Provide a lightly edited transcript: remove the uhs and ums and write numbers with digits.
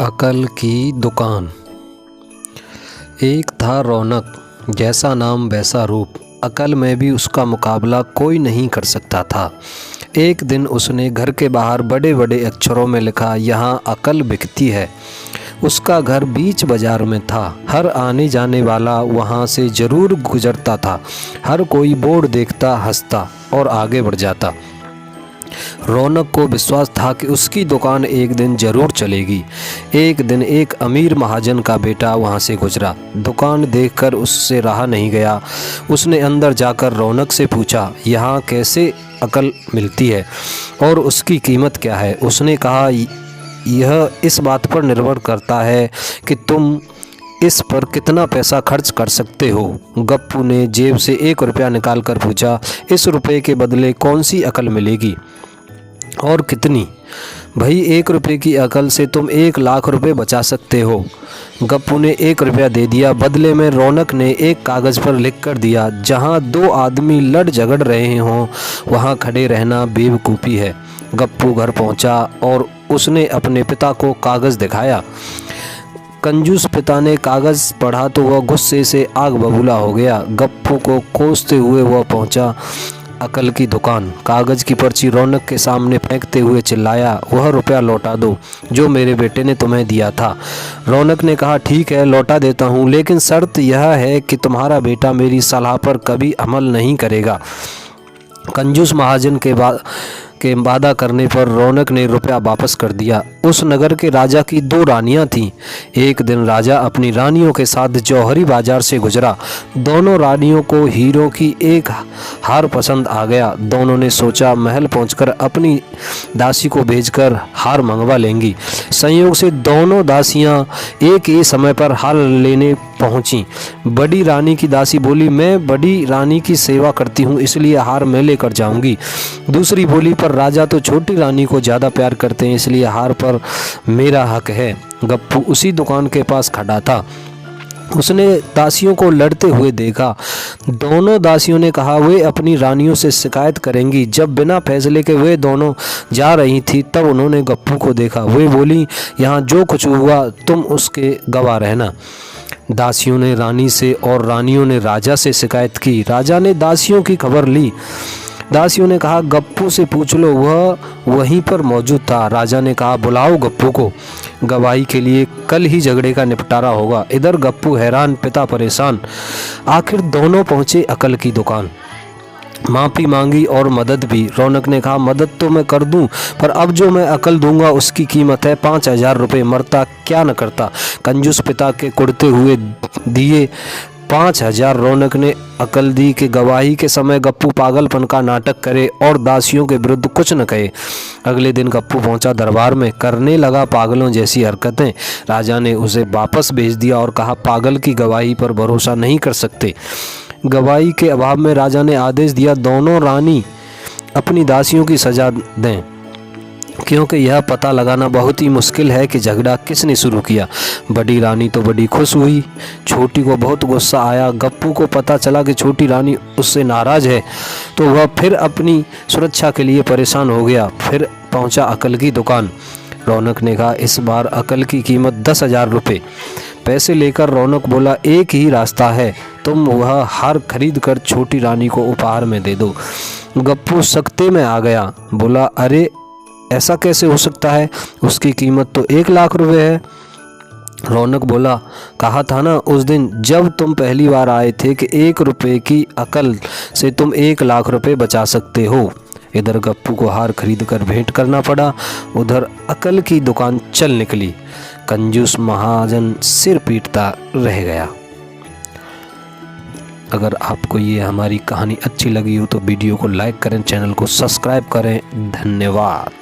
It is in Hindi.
अकल की दुकान। एक था रौनक, जैसा नाम वैसा रूप, अकल में भी उसका मुकाबला कोई नहीं कर सकता था। एक दिन उसने घर के बाहर बड़े बड़े अक्षरों में लिखा, यहाँ अकल बिकती है। उसका घर बीच बाजार में था। हर आने जाने वाला वहाँ से ज़रूर गुजरता था। हर कोई बोर्ड देखता, हंसता और आगे बढ़ जाता। रौनक को विश्वास था कि उसकी दुकान एक दिन ज़रूर चलेगी। एक दिन एक अमीर महाजन का बेटा वहाँ से गुजरा। दुकान देखकर उससे रहा नहीं गया। उसने अंदर जाकर रौनक से पूछा, यहाँ कैसे अकल मिलती है और उसकी कीमत क्या है? उसने कहा, यह इस बात पर निर्भर करता है कि तुम इस पर कितना पैसा खर्च कर सकते हो। गप्पू ने जेब से 1 रुपया निकाल कर पूछा, इस रुपये के बदले कौन सी अकल मिलेगी और कितनी? भाई, 1 रुपये की अकल से तुम 1 लाख रुपये बचा सकते हो। गप्पू ने 1 रुपया दे दिया। बदले में रौनक ने एक कागज़ पर लिख कर दिया, जहाँ 2 आदमी लड़ झगड़ रहे हों वहाँ खड़े रहना बेवकूफ़ी है। गप्पू घर पहुँचा और उसने अपने पिता को कागज़ दिखाया। कंजूस पिता ने कागज़ पढ़ा तो वह गुस्से से आग बबूला हो गया। गप्पू को कोसते हुए वह पहुंचा अकल की दुकान। कागज़ की पर्ची रौनक के सामने फेंकते हुए चिल्लाया, वह रुपया लौटा दो जो मेरे बेटे ने तुम्हें दिया था। रौनक ने कहा, ठीक है, लौटा देता हूँ, लेकिन शर्त यह है कि तुम्हारा बेटा मेरी सलाह पर कभी अमल नहीं करेगा। कंजूस महाजन के वादा करने पर रौनक ने रुपया वापस कर दिया। उस नगर के राजा की 2 रानियां थीं। एक दिन राजा अपनी रानियों के साथ जौहरी बाजार से गुजरा। दोनों रानियों को हीरों की एक हार पसंद आ गया। दोनों ने सोचा, महल पहुंचकर अपनी दासी को भेजकर हार मंगवा लेंगी। संयोग से दोनों दासियां एक ही समय पर हार लेने पहुंची। बड़ी रानी की दासी बोली, मैं बड़ी रानी की सेवा करती हूँ, इसलिए हार मैं लेकर जाऊंगी। दूसरी बोली, पर राजा तो छोटी रानी को ज़्यादा प्यार करते हैं, इसलिए हार पर मेरा हक है। गप्पू उसी दुकान के पास खड़ा था। उसने दासियों को लड़ते हुए देखा। दोनों दासियों ने कहा वे अपनी रानियों से शिकायत करेंगी। जब बिना फैसले के वे दोनों जा रही थी, तब उन्होंने गप्पू को देखा। वे बोली, यहाँ जो कुछ हुआ तुम उसके गवाह रहना। दासियों ने रानी से और रानियों ने राजा से शिकायत की। राजा ने दासियों की खबर ली। दासियों ने कहा, गप्पू से पूछ लो, वह वहीं पर मौजूद था। राजा ने कहा, बुलाओ गप्पू को, गवाही के लिए कल ही झगड़े का निपटारा होगा। इधर गप्पू हैरान, पिता परेशान। आखिर दोनों पहुंचे अकल की दुकान। माफ़ी मांगी और मदद भी। रौनक ने कहा, मदद तो मैं कर दूं, पर अब जो मैं अकल दूंगा उसकी कीमत है 5000 रुपये। मरता क्या न करता। कंजूस पिता के कुड़ते हुए दिए 5000। रौनक ने अकल दी कि गवाही के समय गप्पू पागलपन का नाटक करे और दासियों के विरुद्ध कुछ न कहे। अगले दिन गप्पू पहुंचा दरबार में, करने लगा पागलों जैसी हरकतें। राजा ने उसे वापस भेज दिया और कहा, पागल की गवाही पर भरोसा नहीं कर सकते। गवाही के अभाव में राजा ने आदेश दिया, दोनों रानी अपनी दासियों की सजा दें, क्योंकि यह पता लगाना बहुत ही मुश्किल है कि झगड़ा किसने शुरू किया। बड़ी रानी तो बड़ी खुश हुई, छोटी को बहुत गुस्सा आया। गप्पू को पता चला कि छोटी रानी उससे नाराज़ है, तो वह फिर अपनी सुरक्षा के लिए परेशान हो गया। फिर पहुंचा अकल की दुकान। रौनक ने कहा, इस बार अकल की कीमत 10,000 रुपये। पैसे लेकर रौनक बोला, एक ही रास्ता है, तुम वह हार खरीद कर छोटी रानी को उपहार में दे दो। गप्पू सख्ते में आ गया, बोला, अरे ऐसा कैसे हो सकता है, उसकी कीमत तो 1 लाख रुपए है। रौनक बोला, कहा था ना उस दिन जब तुम पहली बार आए थे कि 1 रुपये की अकल से तुम 1 लाख रुपए बचा सकते हो। इधर गप्पू को हार खरीद कर भेंट करना पड़ा, उधर अकल की दुकान चल निकली। कंजूस महाजन सिर पीटता रह गया। अगर आपको ये हमारी कहानी अच्छी लगी हो तो वीडियो को लाइक करें, चैनल को सब्सक्राइब करें। धन्यवाद।